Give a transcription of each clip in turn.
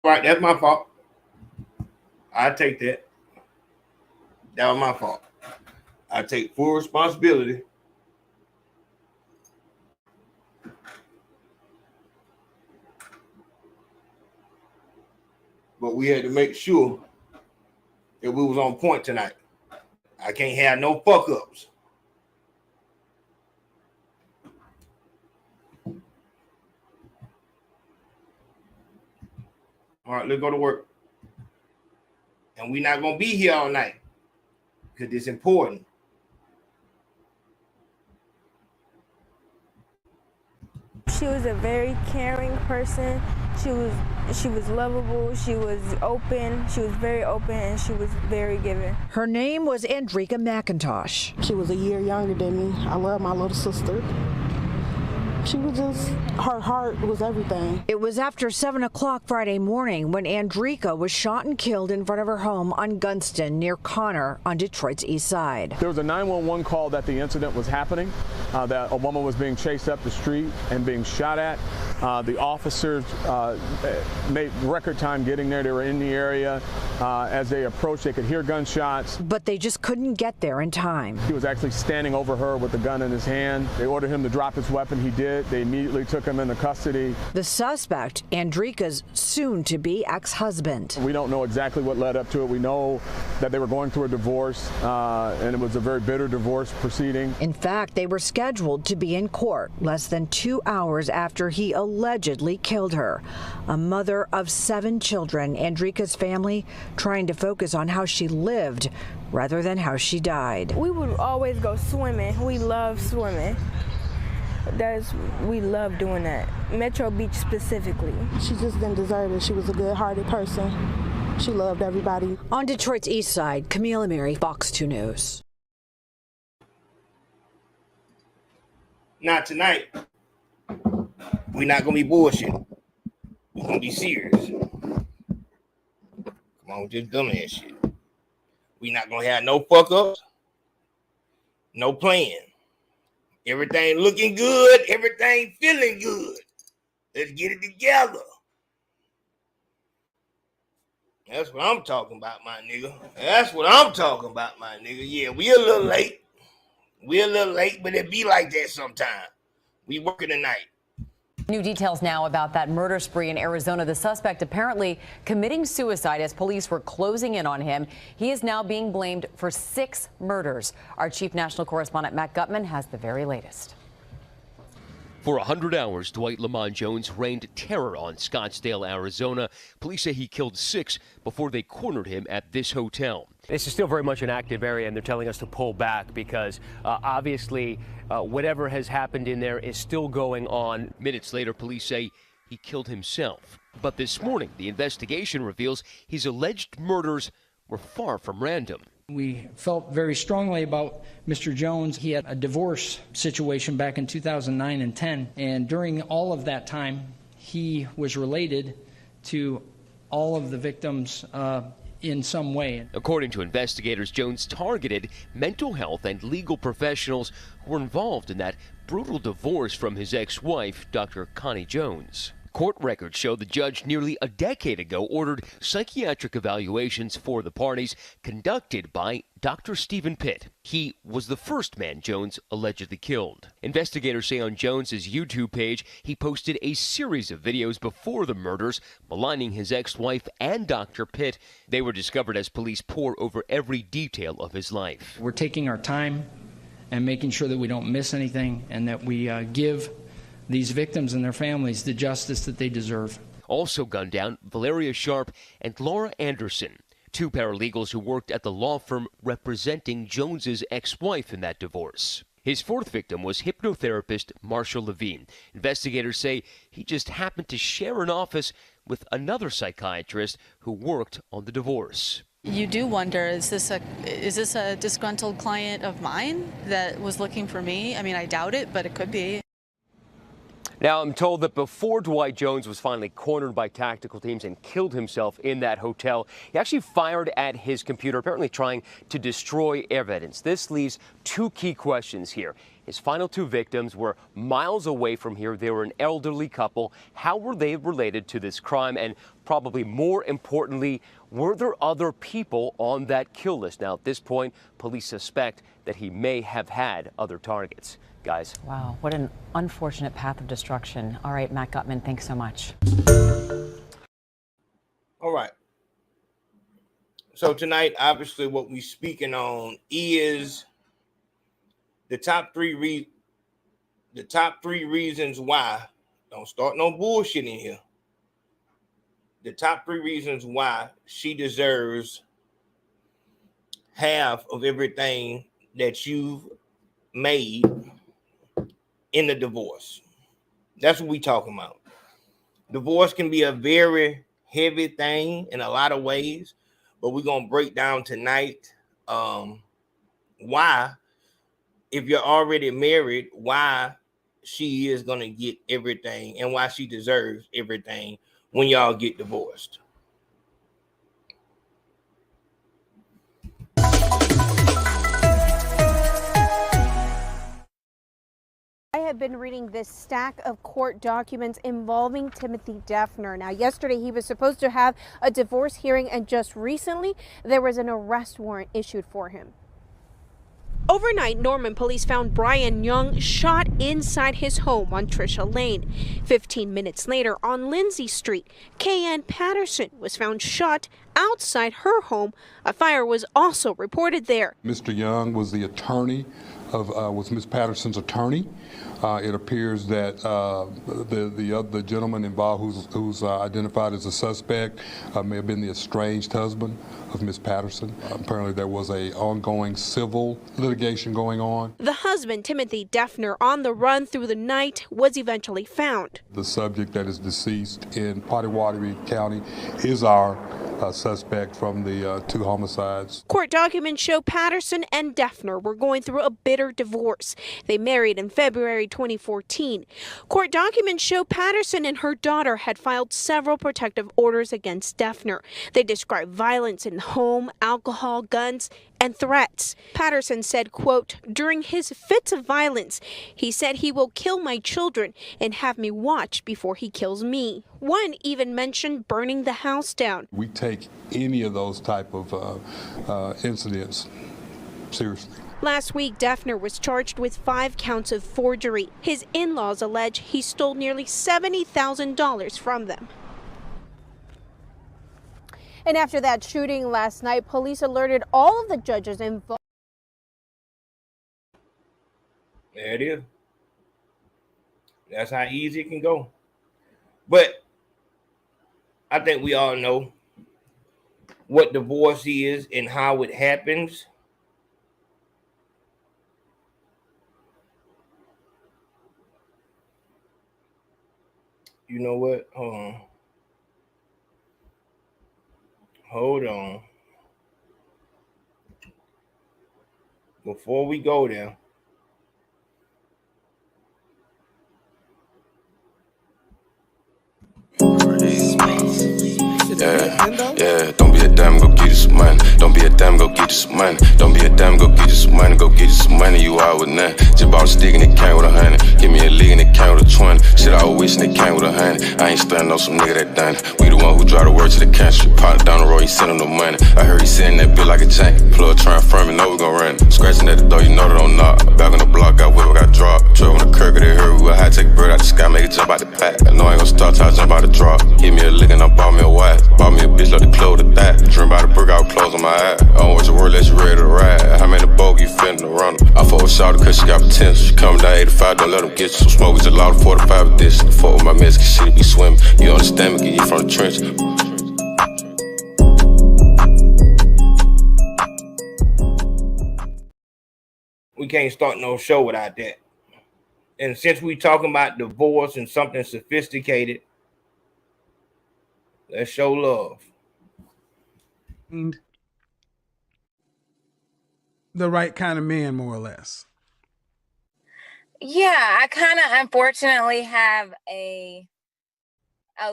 Right, that's my fault. I take that. That was my fault. I take full responsibility. But we had to make sure that we was on point tonight. I can't have no fuck-ups. All right, let's go to work. And we're not going to be here all night because it's important. She was a very caring person. She was lovable. She was open. She was very open, and she was very giving. Her name was Andrika McIntosh. She was a year younger than me. I love my little sister. She was just, her heart was everything. It was after 7 o'clock Friday morning when Andrika was shot and killed in front of her home on Gunston near Connor on Detroit's east side. There was a 911 call that the incident was happening, that a woman was being chased up the street and being shot at. The officers made record time getting there. They were in the area. As they approached, they could hear gunshots. But they just couldn't get there in time. He was actually standing over her with the gun in his hand. They ordered him to drop his weapon. He did. They immediately took him into custody. The suspect, Andrika's soon-to-be ex-husband. We don't know exactly what led up to it. We know that they were going through a divorce, and it was a very bitter divorce proceeding. In fact, they were scheduled to be in court less than 2 hours after he allegedly killed her. A mother of 7 children, Andrika's family trying to focus on how she lived rather than how she died. We would always go swimming. We love swimming. We love doing that. Metro Beach specifically. She just didn't deserve it. She was a good-hearted person. She loved everybody. On Detroit's east side, Camila Mary, Fox 2 News. Not tonight. We're not going to be bullshit. We're going to be serious. Come on, just dumbass shit. We're not going to have no fuck-ups. No plan. Everything looking good. Everything feeling good. Let's get it together. That's what I'm talking about, my nigga. That's what I'm talking about, my nigga. Yeah, we a little late. But it be like that sometime. We working tonight. New details now about that murder spree in Arizona. The suspect apparently committing suicide as police were closing in on him. He is now being blamed for 6 murders. Our chief national correspondent Matt Gutman has the very latest. For 100 hours, Dwight Lamont Jones rained terror on Scottsdale, Arizona. Police say he killed 6 before they cornered him at this hotel. This is still very much an active area, and they're telling us to pull back because obviously whatever has happened in there is still going on. Minutes later, police say he killed himself. But this morning, the investigation reveals his alleged murders were far from random. We felt very strongly about Mr. Jones. He had a divorce situation back in 2009 and 10, and during all of that time, he was related to all of the victims in some way. According to investigators, Jones targeted mental health and legal professionals who were involved in that brutal divorce from his ex-wife, Dr. Connie Jones. Court records show the judge nearly a decade ago ordered psychiatric evaluations for the parties conducted by Dr. Stephen Pitt. He was the first man Jones allegedly killed. Investigators say on Jones's YouTube page, he posted a series of videos before the murders, maligning his ex-wife and Dr. Pitt. They were discovered as police pore over every detail of his life. We're taking our time and making sure that we don't miss anything and that we give these victims and their families the justice that they deserve. Also gunned down, Valeria Sharp and Laura Anderson, 2 paralegals who worked at the law firm representing Jones's ex-wife in that divorce. His 4th victim was hypnotherapist Marshall Levine. Investigators say he just happened to share an office with another psychiatrist who worked on the divorce. You do wonder, is this a disgruntled client of mine that was looking for me? I mean, I doubt it, but it could be. Now, I'm told that before Dwight Jones was finally cornered by tactical teams and killed himself in that hotel, he actually fired at his computer, apparently trying to destroy evidence. This leaves 2 key questions here. His final two victims were miles away from here. They were an elderly couple. How were they related to this crime? And probably more importantly, were there other people on that kill list? Now, at this point, police suspect that he may have had other targets. Guys. Wow, what an unfortunate path of destruction. All right, Matt Gutman, thanks so much. All right. So tonight, obviously, what we're speaking on is the top three reasons why. Don't start no bullshit in here. The top 3 reasons why she deserves half of everything that you've made in the divorce. That's what we talking about. Divorce can be a very heavy thing in a lot of ways, but we're gonna break down tonight why, if you're already married, why she is gonna get everything and why she deserves everything when y'all get divorced. I have been reading this stack of court documents involving Timothy Defner. Now, yesterday he was supposed to have a divorce hearing, and just recently there was an arrest warrant issued for him. Overnight, Norman police found Brian Young shot inside his home on Tricia Lane. 15 minutes later, on Lindsay Street, Kayann Patterson was found shot outside her home. A fire was also reported there. Mr. Young was the attorney was Ms. Patterson's attorney. It appears that the gentleman involved, who's identified as a suspect, may have been the estranged husband of Ms. Patterson. Apparently, there was a ongoing civil litigation going on. The husband, Timothy Defner, on the run through the night, was eventually found. The subject that is deceased in Pottawatomie County is our suspect from the 2 homicides. Court documents show Patterson and Defner were going through a bitter divorce. They married in February 2014. Court documents show Patterson and her daughter had filed several protective orders against Defner. They describe violence in the home, alcohol, guns, and threats. Patterson said, quote, during his fits of violence, he said he will kill my children and have me watch before he kills me. One even mentioned burning the house down. We take any of those type of incidents seriously. Last week, Defner was charged with 5 counts of forgery. His in-laws allege he stole nearly $70,000 from them. And after that shooting last night, police alerted all of the judges involved. There it is. That's how easy it can go. But I think we all know what divorce is and how it happens. You know what? Hold on. Before we go there, Yeah, don't be a damn, go get you some money. Don't be a damn, go get you some money. Don't be a damn, go get you some money. Go get you some money, you out with nothing. Just bought a stick and it came with 100. Give me a lick and it came with a 20. Shit, I was wishing it came with 100. I ain't stunning on some nigga that done it. We the one who drive the word to the country. Popped down the road, he sent him the money. I heard he sending that bill like a chain. Plug trying firm and know we gon' run it. Scratching at the door, you know they don't knock. Back on the block, got whip, got dropped. Truck on the curb, they heard we were high, take a bird out the sky, make it jump out the pack. I know I ain't gon' start till I jump out the drop. Give me a lick and I bought me a watch. Bought me a bitch, let the clothes to that. Dream about a brick, I was close on my eye. I don't watch the word, let you ready to ride. How many bogey you finna run them? I fuck with Shawty cause she got potential. She coming down 85, don't let them get you. Some smoke is a lot of 45 edition. Fuck with my Mexican shit, be swimming. You understand me, get you from the trench. We can't start no show without that. And since we talking about divorce and something sophisticated, let's show love. The right kind of man, more or less. Yeah, I kind of unfortunately have a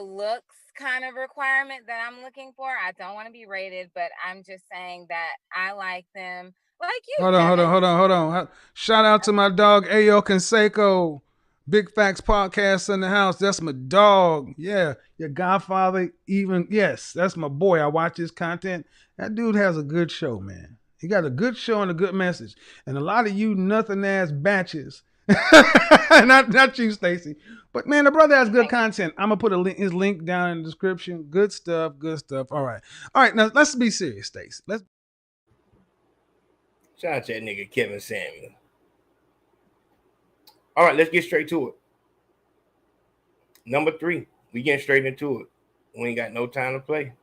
looks kind of requirement that I'm looking for. I don't want to be rated, but I'm just saying that I like them. Like you, Hold on. Shout out to my dog Ayo Consaco. Big Facts Podcast in the house. That's my dog. Yeah, your godfather. Even yes, that's my boy. I watch his content. That dude has a good show, man. He got a good show and a good message. And a lot of you nothing ass batches, not you, Stacy. But man, the brother has good content. I'm gonna put his link down in the description. Good stuff. All right. Now let's be serious, Stacy. Let's. Shout out to that nigga Kevin Samuel. All right, let's get straight to it. Number 3, we getting straight into it. We ain't got no time to play.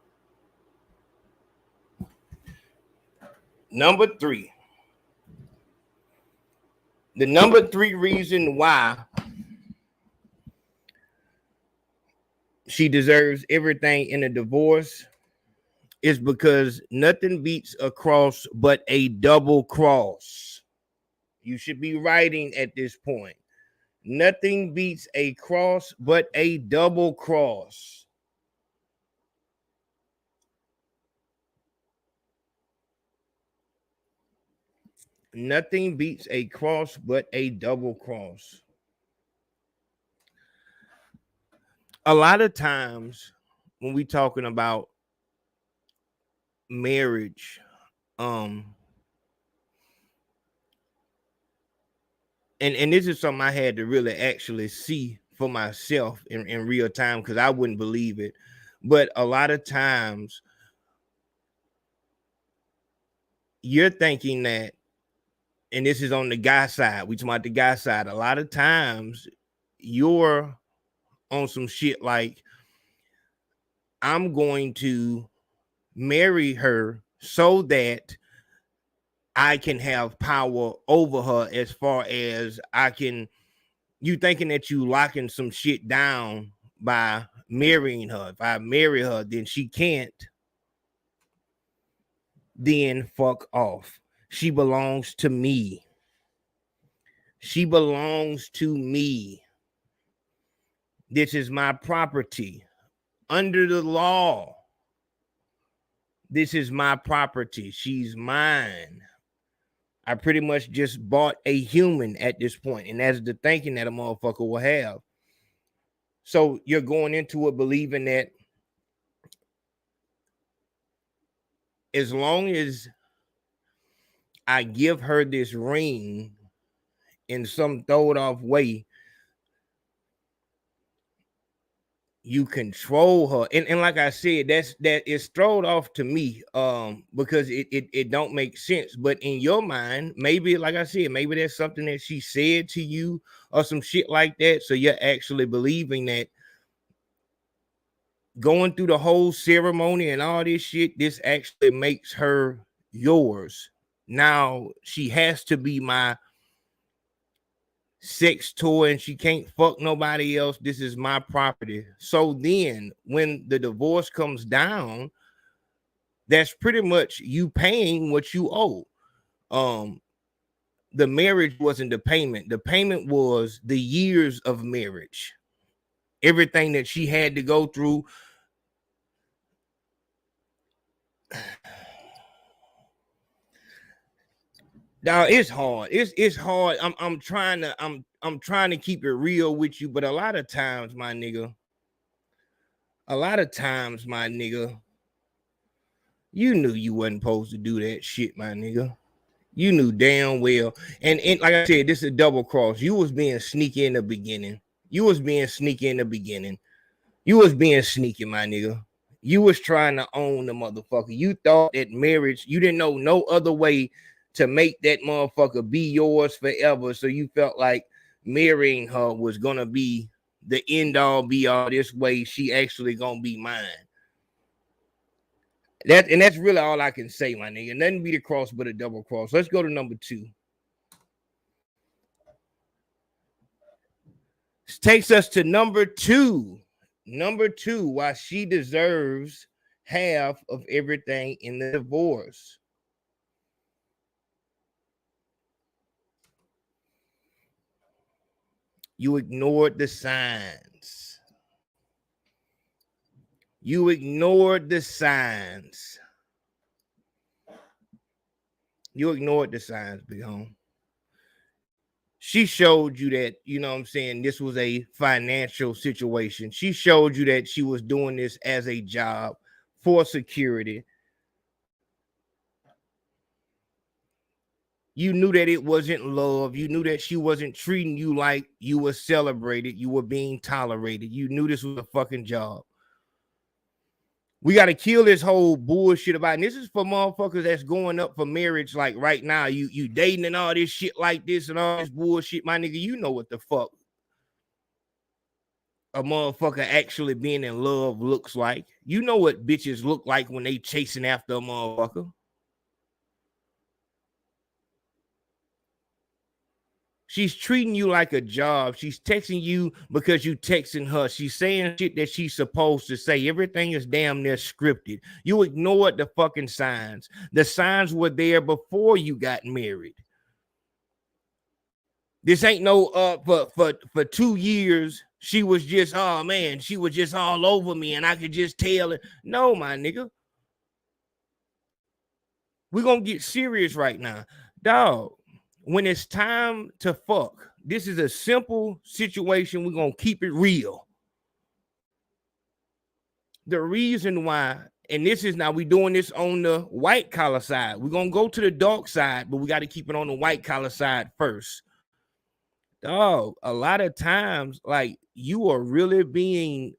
Number 3. The number 3 reason why she deserves everything in a divorce is because nothing beats a cross but a double cross. You should be writing at this point. Nothing beats a cross but a double cross. Nothing beats a cross but a double cross. A lot of times when we talking about marriage, and this is something I had to really actually see for myself in real time, because I wouldn't believe it. But a lot of times you're thinking that, and this is on the guy side, we talking about the guy side, a lot of times you're on some shit like, I'm going to marry her so that I can have power over her, as far as I can. You thinking that you locking some shit down by marrying her. If I marry her, then she can't. Then fuck off. She belongs to me. She belongs to me. This is my property. Under the law, this is my property. She's mine. I pretty much just bought a human at this point, and that's the thinking that a motherfucker will have. So you're going into it believing that as long as I give her this ring in some throwed off way, you control her. And like I said, that is thrown off to me, because it don't make sense. But in your mind, maybe, like I said, maybe that's something that she said to you or some shit like that. So you're actually believing that going through the whole ceremony and all this shit, this actually makes her yours. Now she has to be my sex toy and she can't fuck nobody else. This is my property. So then when the divorce comes down, that's pretty much you paying what you owe. The marriage wasn't the payment. The payment was the years of marriage. Everything that she had to go through. Now it's hard. It's hard. I'm trying to keep it real with you, but a lot of times, my nigga, you knew you wasn't supposed to do that shit, my nigga. You knew damn well. And like I said, this is a double cross. You was being sneaky in the beginning. You was being sneaky, my nigga. You was trying to own the motherfucker. You thought that marriage, you didn't know no other way to make that motherfucker be yours forever. So you felt like marrying her was gonna be the end all be all. This way, she actually gonna be mine. That's really all I can say, my nigga. Nothing be the cross but a double cross. Let's go to number 2. This takes us to number 2. Number 2, why she deserves half of everything in the divorce. You ignored the signs. You ignored the signs. You ignored the signs, big home. She showed you that, you know what I'm saying, this was a financial situation. She showed you that she was doing this as a job for security. You knew that it wasn't love. You knew that she wasn't treating you like you were celebrated. You were being tolerated. You knew this was a fucking job. We got to kill this whole bullshit about, and this is for motherfuckers that's going up for marriage like right now. You dating and all this shit like this and all this bullshit, my nigga, you know what the fuck a motherfucker actually being in love looks like. You know what bitches look like when they chasing after a motherfucker. She's treating you like a job. She's texting you because you texting her. She's saying shit that she's supposed to say. Everything is damn near scripted. You ignored the fucking signs. The signs were there before you got married. This ain't no for 2 years. She was just, oh man, she was just all over me and I could just tell it. No, my nigga. We're gonna get serious right now. Dog. When it's time to fuck, this is a simple situation. We're going to keep it real. The reason why, and this is now, we're doing this on the white collar side. We're going to go to the dark side, but we got to keep it on the white collar side first. Dog, a lot of times, like, you are really being,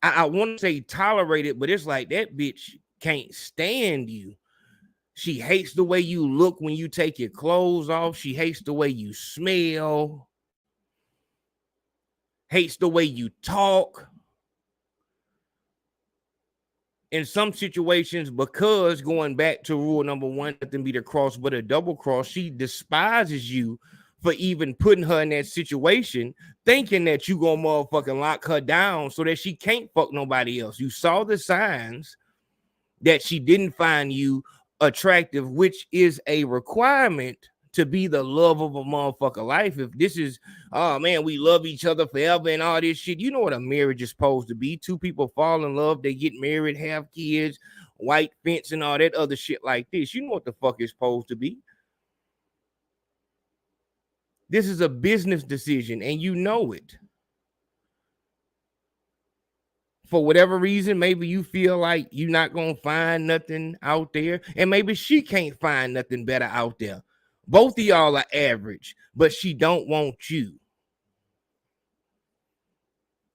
I want to say tolerated, but it's like that bitch can't stand you. She hates the way you look when you take your clothes off. She hates the way you smell. Hates the way you talk. In some situations, because going back to rule number 1, nothing be the cross but a double cross, she despises you for even putting her in that situation, thinking that you gonna motherfucking lock her down so that she can't fuck nobody else. You saw the signs that she didn't find you attractive, which is a requirement to be the love of a motherfucker life. If this is, oh man, we love each other forever and all this shit, you know what a marriage is supposed to be. 2 people fall in love, they get married, have kids, white fence and all that other shit like this. You know what the fuck it's supposed to be. This is a business decision and you know it. For whatever reason, maybe you feel like you're not going to find nothing out there. And maybe she can't find nothing better out there. Both of y'all are average, but she don't want you.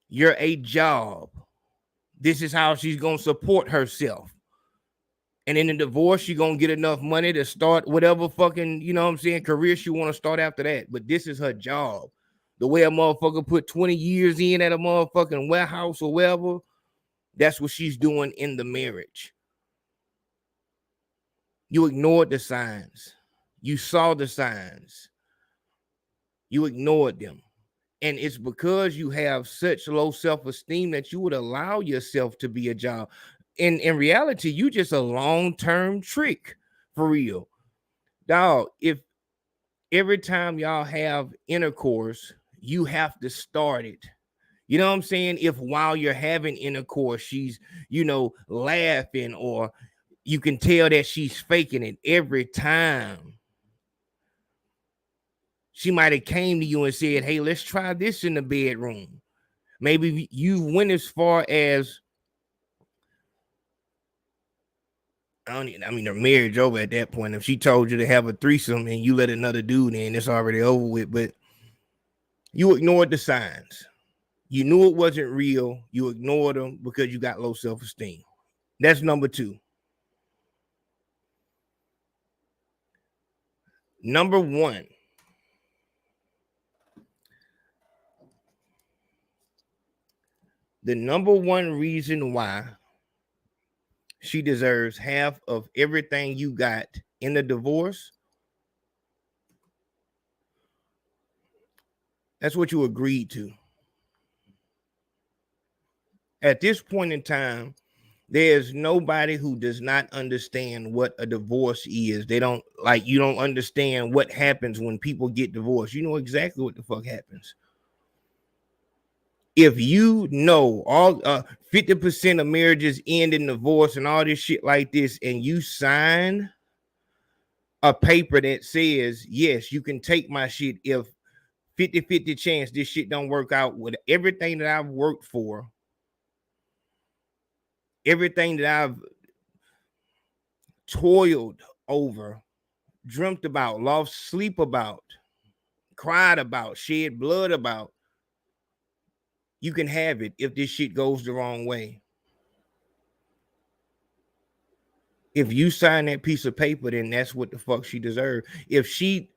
You're a job. This is how she's going to support herself. And in a divorce, she's going to get enough money to start whatever fucking, you know what I'm saying, career she want to start after that. But this is her job. The way a motherfucker put 20 years in at a motherfucking warehouse or wherever, that's what she's doing in the marriage. You ignored the signs. You saw the signs. You ignored them. And it's because you have such low self-esteem that you would allow yourself to be a job. In reality, you just a long-term trick for real. Dog, if every time y'all have intercourse, you have to start it. You know what I'm saying? If while you're having intercourse, she's, you know, laughing, or you can tell that she's faking it every time. She might have came to you and said, hey, let's try this in the bedroom. Maybe you went as far as, the marriage over at that point. If she told you to have a threesome and you let another dude in, it's already over with. But you ignored the signs. You knew it wasn't real. You ignored them because you got low self-esteem. That's number 2. Number 1. The number 1 reason why she deserves half of everything you got in the divorce, that's what you agreed to. At this point in time, there's nobody who does not understand what a divorce is. They don't, like, you don't understand what happens when people get divorced. You know exactly what the fuck happens. If you know all, 50% of marriages end in divorce and all this shit like this, and you sign a paper that says, yes, you can take my shit if 50-50 chance this shit don't work out with everything that I've worked for, everything that I've toiled over, dreamt about, lost sleep about, cried about, shed blood about. You can have it if this shit goes the wrong way. If you sign that piece of paper, then that's what the fuck she deserves. If she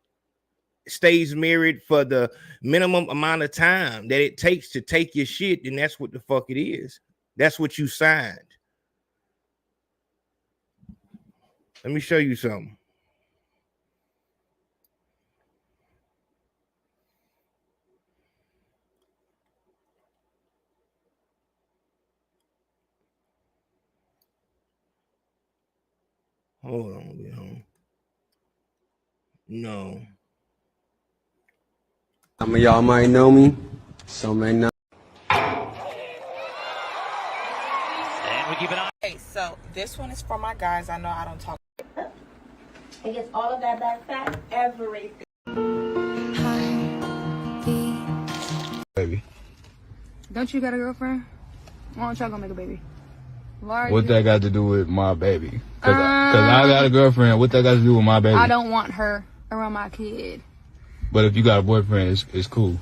stays married for the minimum amount of time that it takes to take your shit, then that's what the fuck it is. That's what you signed. Let me show you something. Hold on, be home. No. Some of y'all might know me, some may not. And we keep an eye. Okay, so this one is for my guys. I know I don't talk. It gets all of that back fat, everything. Baby. Don't you got a girlfriend? Why don't y'all go make a baby? What that got to do with my baby? Cause I got a girlfriend. What that got to do with my baby? I don't want her around my kid. But if you got a boyfriend, it's cool.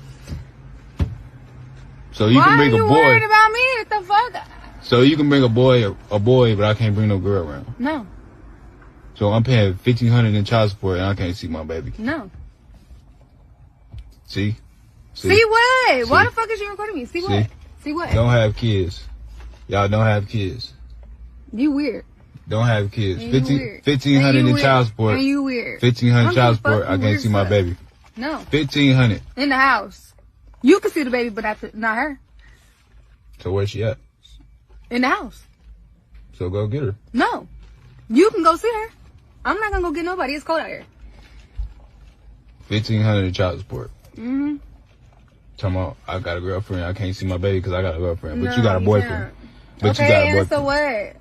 So you can Why bring are you a boy. worried about me? What the fuck? So you can bring a boy, but I can't bring no girl around. No. So I'm paying $1,500 in child support and I can't see my baby. No. See? See what? See? Why the fuck is you recording me? See what? See what? Don't have kids. Y'all don't have kids. You weird. Don't have kids. And you weird. $1,500 in weird. child support. And you weird. $1,500 child support. I can't weird see my stuff. baby. No. $1,500. In the house. You can see the baby, but not her. So where's she at? In the house. So go get her. No. You can go see her. I'm not gonna go get nobody. It's cold out here. $1,500 in child support. Mm-hmm. Talking about I got a girlfriend. I can't see my baby because I got a girlfriend. But No, you got a you boyfriend. can't. But okay, you got a and boyfriend. so what?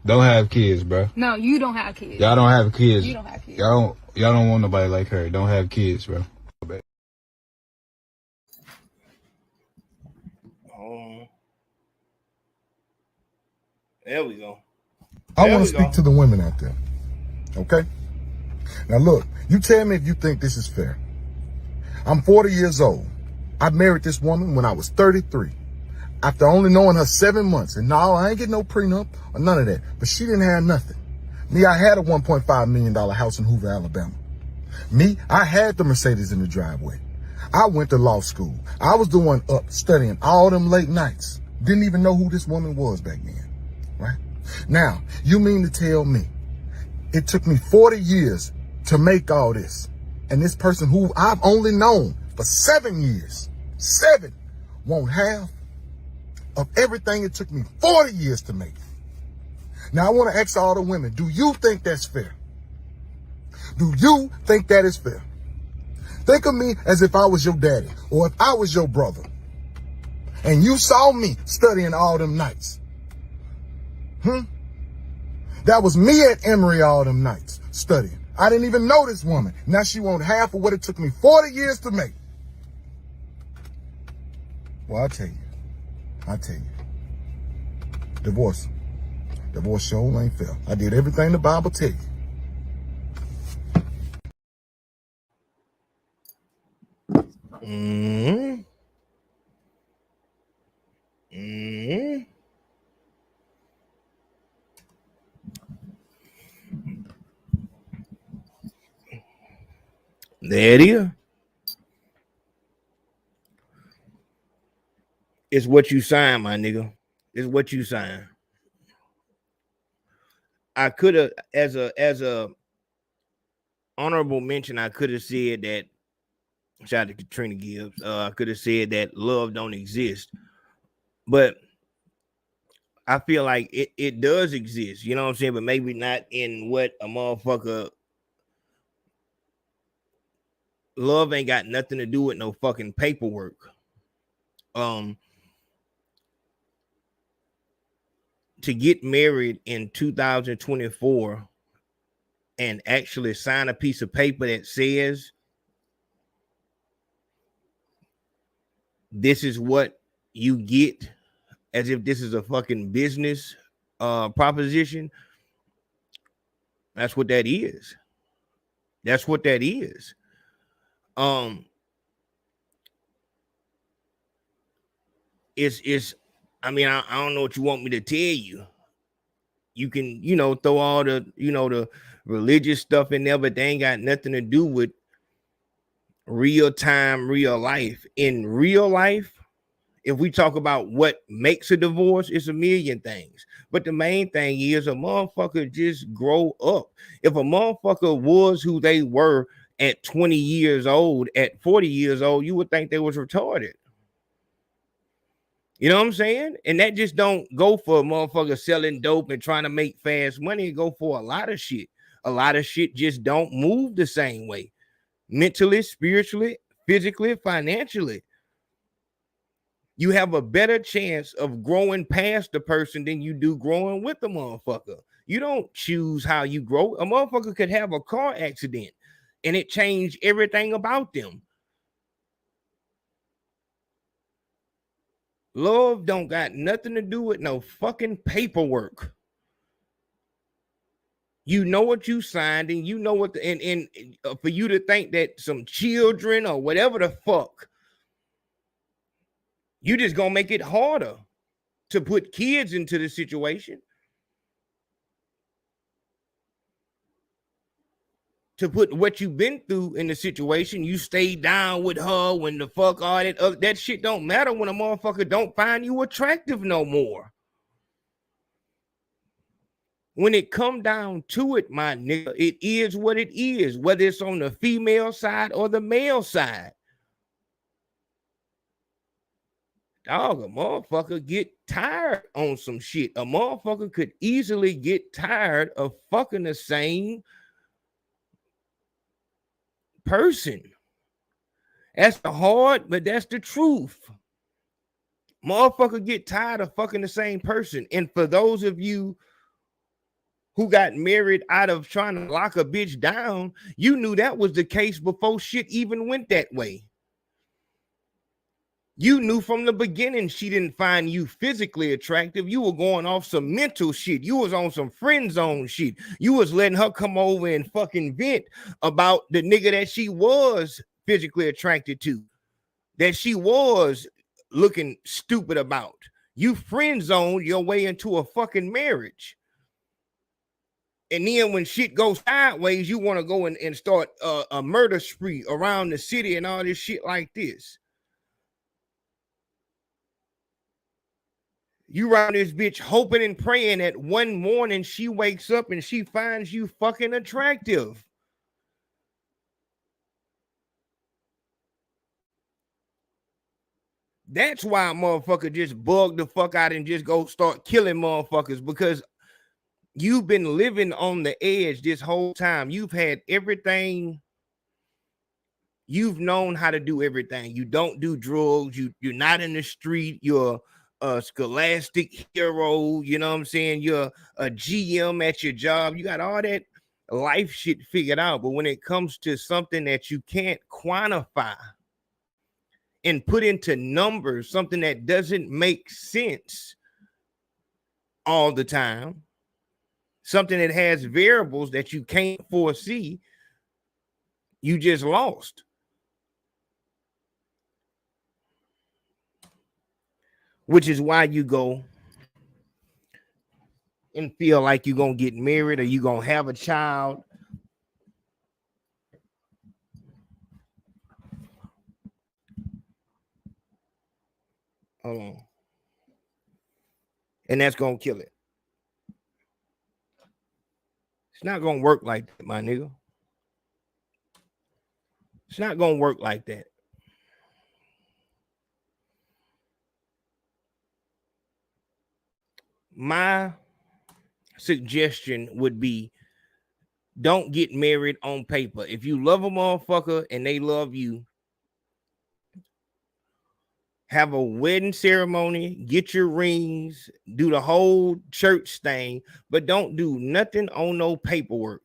Don't have kids, bro. No, you don't have kids. Y'all don't have kids. You don't have kids. Y'all don't want nobody like her. Don't have kids, bro. There we go. I want to speak to the women out there. Okay? Now look, you tell me if you think this is fair. I'm 40 years old. I married this woman when I was 33. After only knowing her 7 months. And no, I ain't getting no prenup or none of that. But she didn't have nothing. Me, I had a $1.5 million house in Hoover, Alabama. Me, I had the Mercedes in the driveway. I went to law school. I was the one up studying all them late nights. Didn't even know who this woman was back then. Right? Now, you mean to tell me it took me 40 years to make all this, and this person who I've only known for 7 years, won't have of everything it took me 40 years to make? Now, I want to ask all the women, do you think that's fair? Do you think that is fair? Think of me as if I was your daddy or if I was your brother, and you saw me studying all them nights. That was me at Emory all them nights studying. I didn't even know this woman. Now she won't half of what it took me 40 years to make. Well, I tell you, divorce sure ain't fair. I did everything the Bible tell you. There it is. It's what you sign, my nigga. It's what you sign. I could have, as a honorable mention, I could have said that. Shout out to Katrina Gibbs. I could have said that love don't exist, but I feel like it does exist. You know what I'm saying? But maybe not in what a motherfucker. Love ain't got nothing to do with no fucking paperwork. to get married in 2024 and actually sign a piece of paper that says this is what you get, as if this is a fucking business proposition. That's what that is. That's what that is. It's I mean, I don't know what you want me to tell you. You can, throw all the, the religious stuff in there, but they ain't got nothing to do with real time, real life. In real life, if we talk about what makes a divorce, it's a million things. But the main thing is a motherfucker just grow up. If a motherfucker was who they were at 20 years old, at 40 years old, you would think they was retarded. You know what I'm saying? And that just don't go for a motherfucker selling dope and trying to make fast money. It go for a lot of shit. A lot of shit just don't move the same way. Mentally, spiritually, physically, financially. You have a better chance of growing past the person than you do growing with the motherfucker. You don't choose how you grow. A motherfucker could have a car accident and it changed everything about them. Love don't got nothing to do with no fucking paperwork. You know what you signed, and you know what and for you to think that some children or whatever the fuck, you just gonna make it harder to put kids into the situation. To put what you've been through in the situation. You stay down with her when the fuck all that shit don't matter when a motherfucker don't find you attractive no more. When it come down to it, my nigga, it is what it is, whether it's on the female side or the male side. Dog, a motherfucker get tired on some shit. A motherfucker could easily get tired of fucking the same person. That's the hard, but that's the truth. Motherfucker get tired of fucking the same person. And for those of you who got married out of trying to lock a bitch down, you knew that was the case before shit even went that way. You knew from the beginning she didn't find you physically attractive. You were going off some mental shit. You was on some friend zone shit. You was letting her come over and fucking vent about the nigga that she was physically attracted to, that she was looking stupid about. You friend zoned your way into a fucking marriage. And then when shit goes sideways, you want to go and start a murder spree around the city and all this shit like this. You around this bitch hoping and praying that one morning she wakes up and she finds you fucking attractive. That's why a motherfucker just bug the fuck out and just go start killing motherfuckers, because you've been living on the edge this whole time. You've had everything. You've known how to do everything. You don't do drugs. You're not in the street. You're a scholastic hero. You know what I'm saying? You're a GM at your job. You got all that life shit figured out. But when it comes to something that you can't quantify and put into numbers, something that doesn't make sense all the time, something that has variables that you can't foresee, you just lost. Which is why you go and feel like you're going to get married or you're going to have a child. Hold on. And that's going to kill it. It's not going to work like that, my nigga. It's not going to work like that. My suggestion would be, don't get married on paper. If you love a motherfucker and they love you, have a wedding ceremony, get your rings, do the whole church thing, but don't do nothing on no paperwork.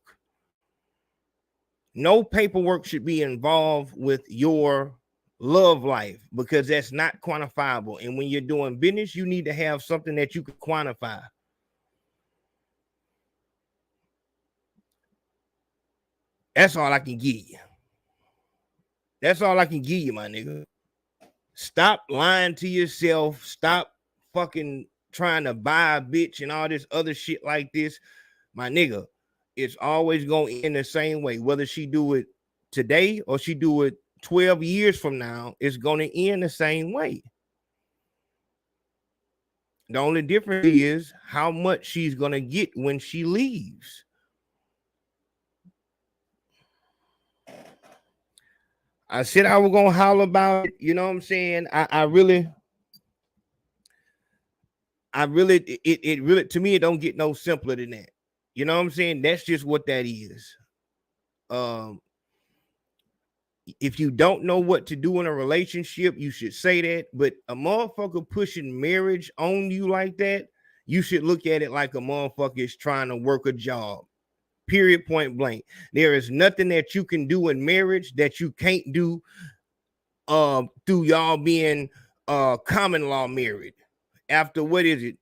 No paperwork should be involved with your love life because that's not quantifiable. And when you're doing business, you need to have something that you can quantify. That's all I can give you. That's all I can give you, my nigga. Stop lying to yourself. Stop fucking trying to buy a bitch and all this other shit like this. My nigga, it's always going to end the same way. Whether she do it today or she do it 12 years from now, it's going to end the same way. The only difference is how much she's going to get when she leaves. I said I was going to holler about it. You know what I'm saying? I really, to me, it don't get no simpler than that. You know what I'm saying? That's just what that is. If you don't know what to do in a relationship, you should say that. But a motherfucker pushing marriage on you like that, you should look at it like a motherfucker is trying to work a job. Period, point blank. There is nothing that you can do in marriage that you can't do through y'all being common law married. After, what is it,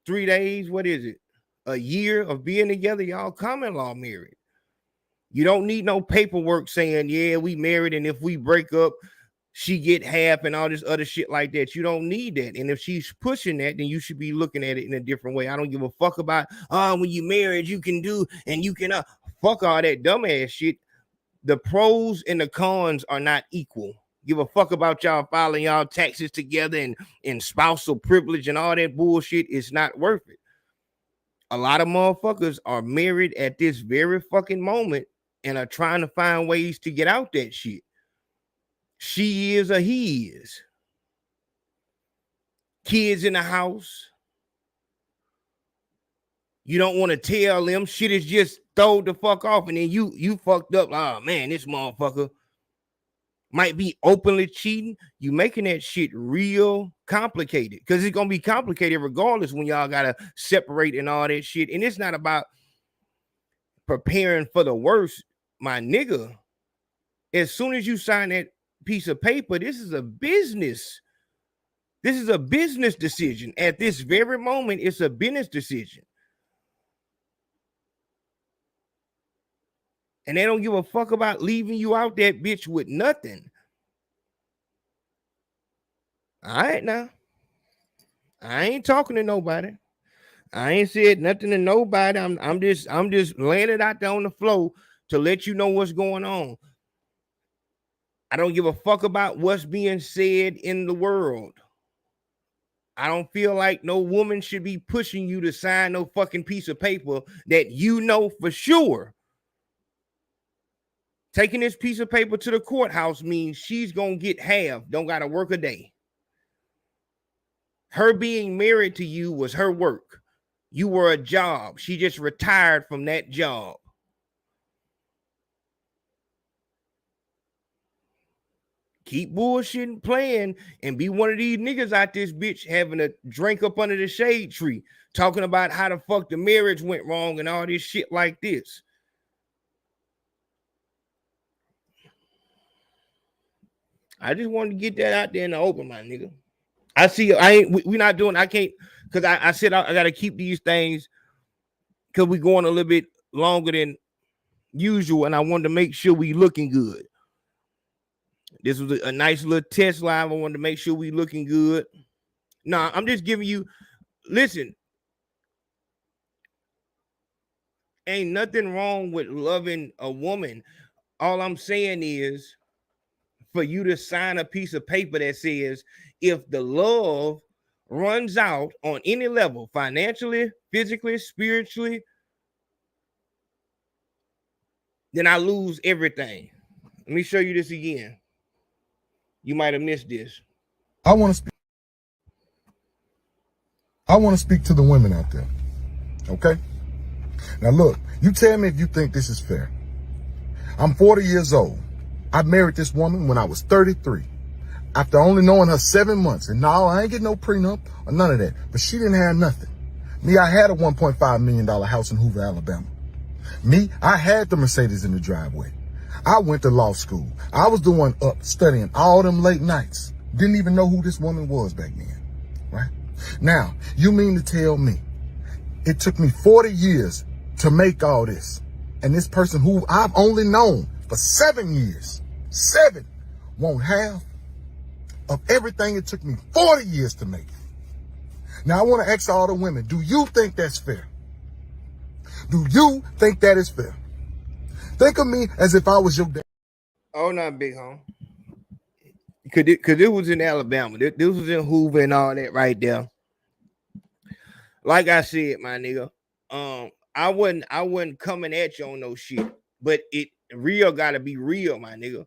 3 days? What is it? A year of being together, y'all common law married. You don't need no paperwork saying, yeah, we married, and if we break up, she get half and all this other shit like that. You don't need that. And if she's pushing that, then you should be looking at it in a different way. I don't give a fuck about, when you married, you can do, and you can, fuck all that dumbass shit. The pros and the cons are not equal. Give a fuck about y'all filing y'all taxes together and spousal privilege and all that bullshit. It's not worth it. A lot of motherfuckers are married at this very fucking moment and are trying to find ways to get out that shit. She is or he is. Kids in the house. You don't want to tell them. Shit is just throw the fuck off, and then you fucked up. Oh man, this motherfucker might be openly cheating. You making that shit real complicated because it's gonna be complicated regardless when y'all gotta separate and all that shit. And it's not about preparing for the worst, my nigga. As soon as you sign that piece of paper, this is a business. This is a business decision. At this very moment, it's a business decision. And they don't give a fuck about leaving you out that bitch with nothing. All right, now. I ain't talking to nobody. I ain't said nothing to nobody. I'm just laying it out there on the floor to let you know what's going on. I don't give a fuck about what's being said in the world. I don't feel like no woman should be pushing you to sign no fucking piece of paper that you know for sure. Taking this piece of paper to the courthouse means she's going to get half, don't got to work a day. Her being married to you was her work. You were a job. She just retired from that job. Keep bullshitting, playing, and be one of these niggas out this bitch having a drink up under the shade tree, talking about how the fuck the marriage went wrong and all this shit like this. I just wanted to get that out there in the open, my nigga. I see. We're not doing. I can't because I said I got to keep these things because we're going a little bit longer than usual, and I wanted to make sure we looking good. This was a nice little test live. I wanted to make sure we looking good. Nah, I'm just giving you. Listen, ain't nothing wrong with loving a woman. All I'm saying is, for you to sign a piece of paper that says if the love runs out on any level, financially, physically, spiritually, then I lose everything. Let me show you this again. You might have missed this. I want to speak to the women out there. Okay? Now look, you tell me if you think this is fair. I'm 40 years old. I married this woman when I was 33. After only knowing her 7 months. And no, I ain't getting no prenup or none of that. But she didn't have nothing. Me, I had a $1.5 million house in Hoover, Alabama. Me, I had the Mercedes in the driveway. I went to law school. I was the one up studying all them late nights. Didn't even know who this woman was back then, right? Now, you mean to tell me it took me 40 years to make all this, and this person who I've only known for 7 years, won't have of everything it took me 40 years to make? Now, I want to ask all the women, do you think that's fair? Do you think that is fair? Think of me as if I was your dad. Oh, not big home. Cause it was in Alabama. This was in Hoover and all that right there. Like I said, my nigga, I wasn't coming at you on no shit, but it real gotta be real, my nigga.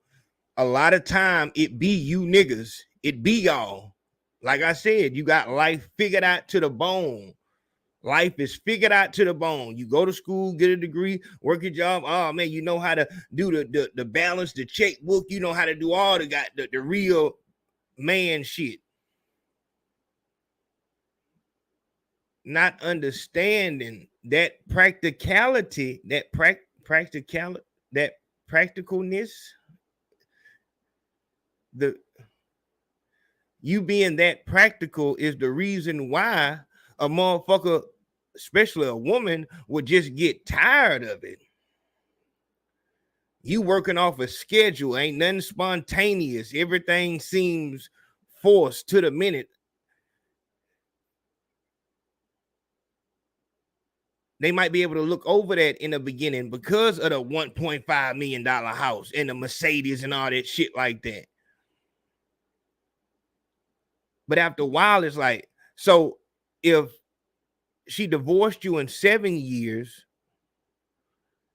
A lot of time it be you niggas, it be y'all. Like I said, you got life figured out to the bone. Life is figured out to the bone. You go to school, get a degree, work a job. Oh man, you know how to do the balance, the checkbook. You know how to do all the real man shit. Not understanding that practicality, that practicalness, you being that practical is the reason why a motherfucker, especially a woman, would just get tired of it. You working off a schedule, ain't nothing spontaneous. Everything seems forced to the minute. They might be able to look over that in the beginning because of the $1.5 million house and the Mercedes and all that shit like that. But after a while, it's like, so if she divorced you in 7 years,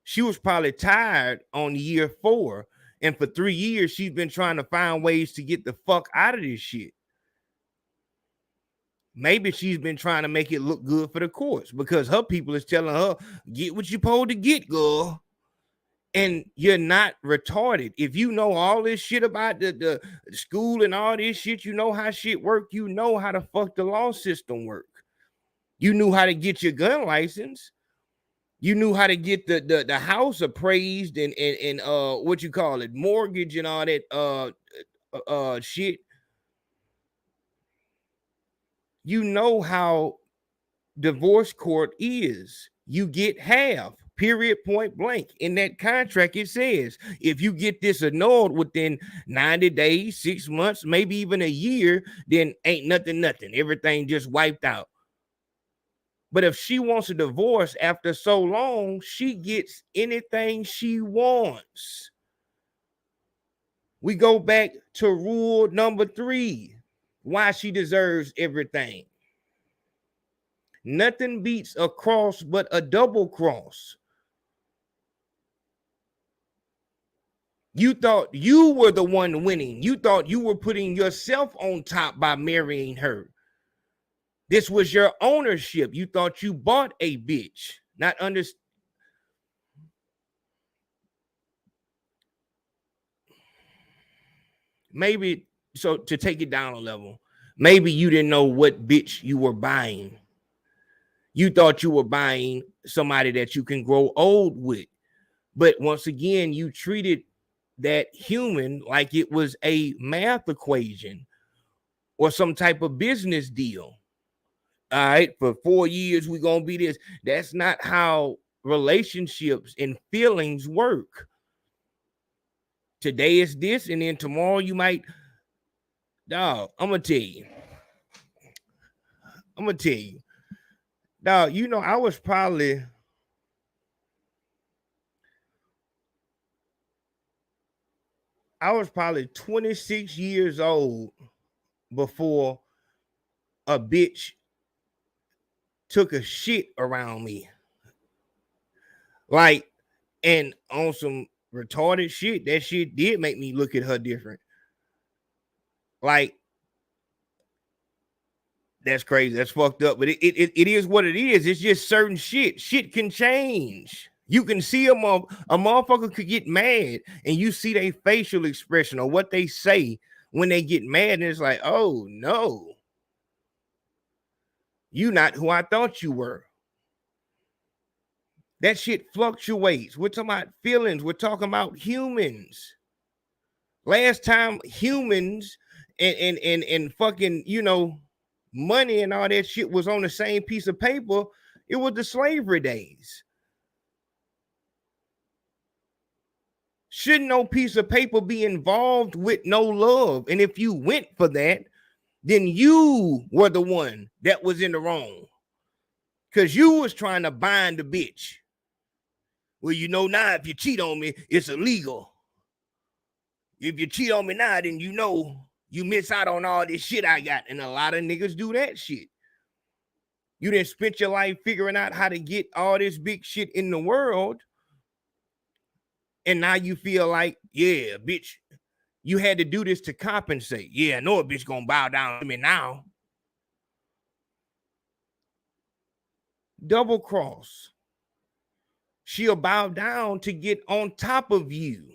she was probably tired on year 4. And for 3 years, she's been trying to find ways to get the fuck out of this shit. Maybe she's been trying to make it look good for the courts because her people is telling her, get what you're supposed to get, girl. And you're not retarded. If you know all this shit about the school and all this shit, you know how shit work. You know how the fuck the law system work. You knew how to get your gun license. You knew how to get the house appraised and what you call it, mortgage and all that shit. You know how divorce court is. You get half, period, point blank. In that contract, it says if you get this annulled within 90 days, 6 months, maybe even a year, then ain't nothing. Everything just wiped out. But if she wants a divorce after so long, she gets anything she wants. We go back to rule number 3. Why she deserves everything. Nothing beats a cross but a double cross. You thought you were the one winning. You thought you were putting yourself on top by marrying her. This was your ownership. You thought you bought a bitch. Not understand. Maybe, so to take it down a level, maybe you didn't know what bitch you were buying. You thought you were buying somebody that you can grow old with. But once again, you treated that human like it was a math equation or some type of business deal. All right, for 4 years, we're going to be this. That's not how relationships and feelings work. Today is this, and then tomorrow you might, dog, I'm going to tell you. Dog, you know, I was probably 26 years old before a bitch took a shit around me. Like, and on some retarded shit, that shit did make me look at her different. Like, that's crazy. That's fucked up. But it is what it is. It's just certain shit. Shit can change. You can see a motherfucker could get mad and you see their facial expression or what they say when they get mad and it's like, oh no, you not who I thought you were. That shit fluctuates. We're talking about feelings. We're talking about humans. Last time humans and fucking, you know, money and all that shit was on the same piece of paper, it was the slavery days. Shouldn't no piece of paper be involved with no love? And if you went for that, then you were the one that was in the wrong. Because you was trying to bind the bitch. Well, you know now if you cheat on me, it's illegal. If you cheat on me now, then you know you miss out on all this shit I got. And a lot of niggas do that shit. You didn't spend your life figuring out how to get all this big shit in the world. And now you feel like, yeah, bitch, you had to do this to compensate. Yeah, I know a bitch gonna bow down to me now. Double cross. She'll bow down to get on top of you.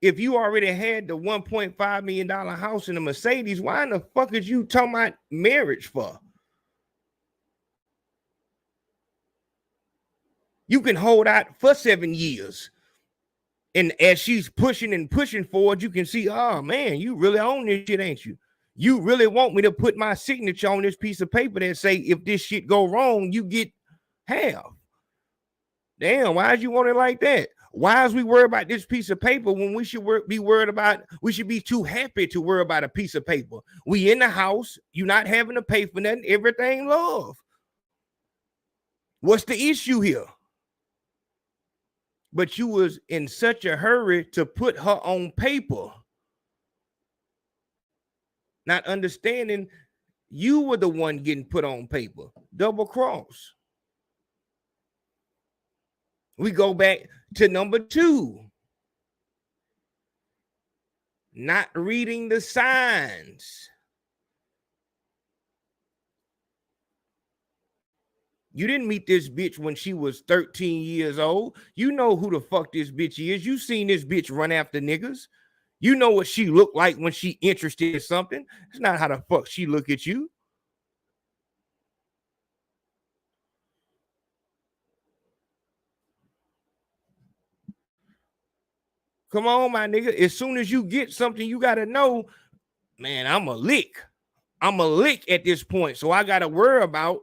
If you already had the $1.5 million house in a Mercedes, why in the fuck is you talking about marriage for? You can hold out for 7 years. And as she's pushing and pushing forward, you can see, oh man, you really own this shit, ain't you? You really want me to put my signature on this piece of paper that say, if this shit go wrong, you get half. Damn, why you want it like that? Why is we worried about this piece of paper when we should be worried about, we should be too happy to worry about a piece of paper? We in the house, you not having to pay for nothing, everything love. What's the issue here? But you was in such a hurry to put her on paper, not understanding you were the one getting put on paper. Double cross. We go back to number 2. Not reading the signs. You didn't meet this bitch when she was 13 years old. You know who the fuck this bitch is. You seen this bitch run after niggas. You know what she looked like when she interested in something. It's not how the fuck she look at you. Come on, my nigga. As soon as you get something, you got to know, man, I'm a lick. I'm a lick at this point. So I got to worry about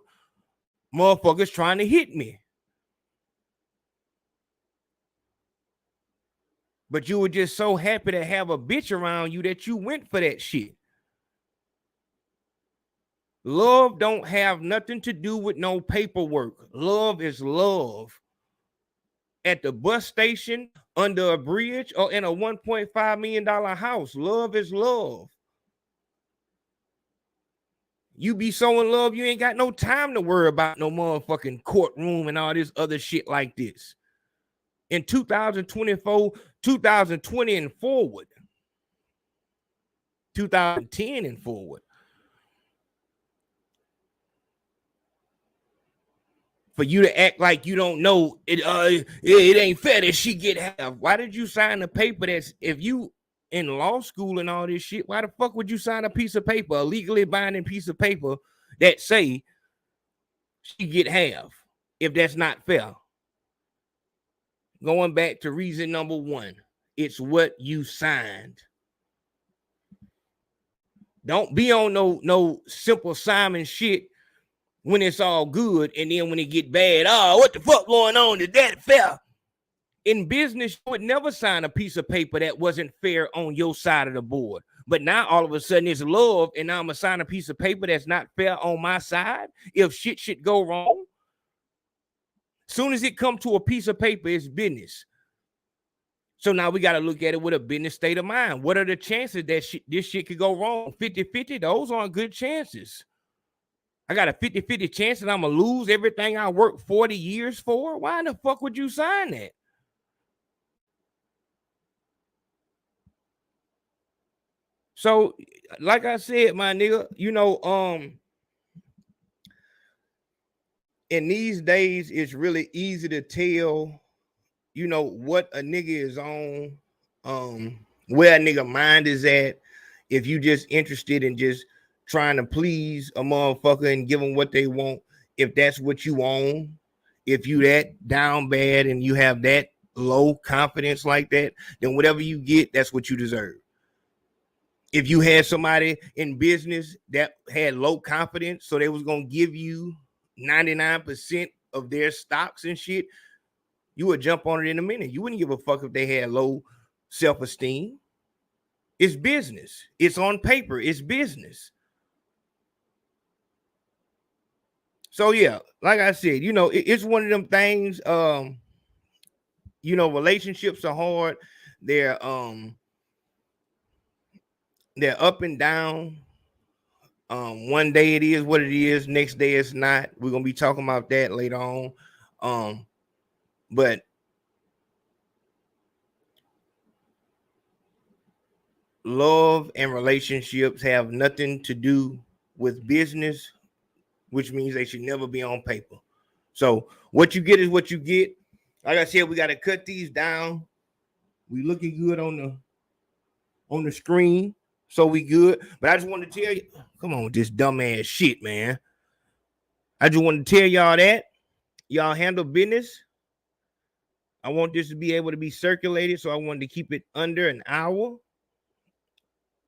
motherfuckers trying to hit me. But you were just so happy to have a bitch around you that you went for that shit. Love don't have nothing to do with no paperwork. Love is love. At the bus station, under a bridge, or in a $1.5 million house. Love is love. You be so in love, you ain't got no time to worry about no motherfucking courtroom and all this other shit like this. In 2024, 2020 and forward, 2010 and forward, for you to act like you don't know it ain't fair that she get half. Why did you sign a paper that's, if you in law school and all this shit, why the fuck would you sign a piece of paper, a legally binding piece of paper that say she get half if that's not fair? Going back to reason number 1, it's what you signed. Don't be on no Simple Simon shit when it's all good, and then when it get bad, oh, what the fuck going on? Is that fair? In business, you would never sign a piece of paper that wasn't fair on your side of the board. But now all of a sudden it's love, and now I'm gonna sign a piece of paper that's not fair on my side. If shit should go wrong, soon as it come to a piece of paper, it's business. So now we got to look at it with a business state of mind. What are the chances that this shit could go wrong? 50-50, those aren't good chances. I got a 50-50 chance that I'm going to lose everything I worked 40 years for? Why in the fuck would you sign that? So, like I said, my nigga, you know, in these days, it's really easy to tell, you know, what a nigga is on. where a nigga mind is at. If you just interested in just trying to please a motherfucker and give them what they want, if that's what you own, if you that down bad and you have that low confidence like that, then whatever you get, that's what you deserve. If you had somebody in business that had low confidence, so they was gonna give you 99% of their stocks and shit, you would jump on it in a minute. You wouldn't give a fuck if they had low self-esteem. It's business. It's on paper. It's business. So yeah, like I said, you know, it's one of them things. You know, relationships are hard. They're up and down. One day it is what it is, next day it's not. We're gonna be talking about that later on. But love and relationships have nothing to do with business, which means they should never be on paper. So what you get is what you get. Like I said, we got to cut these down. We looking good on the screen, so we good. But I just want to tell you, come on with this dumbass shit, man. I just want to tell y'all that y'all handle business. I want this to be able to be circulated, so I wanted to keep it under an hour.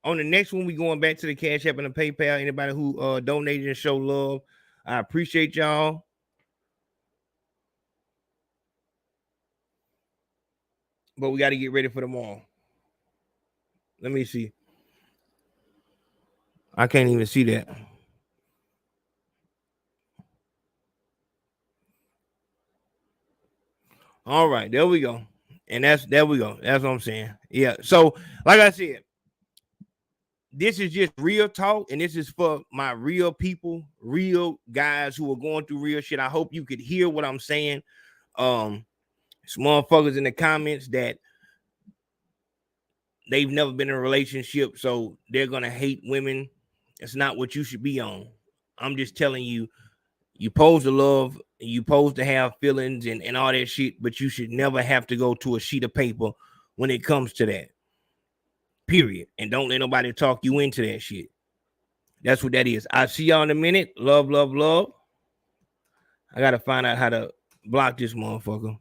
On the next one, we going back to the Cash App and the PayPal. Anybody who donated and show love, I appreciate y'all. But we got to get ready for tomorrow. Let me see. I can't even see that. All right, there we go. And there we go. That's what I'm saying. Yeah. So, like I said, this is just real talk, and this is for my real people, real guys who are going through real shit. I hope you could hear what I'm saying. Some motherfuckers in the comments that they've never been in a relationship, so they're gonna hate women. It's not what you should be on. I'm just telling you, you supposed to love, you supposed to have feelings and all that shit, but you should never have to go to a sheet of paper when it comes to that. Period. And don't let nobody talk you into that shit. That's what that is. I'll see y'all in a minute. Love, love, love. I gotta find out how to block this motherfucker.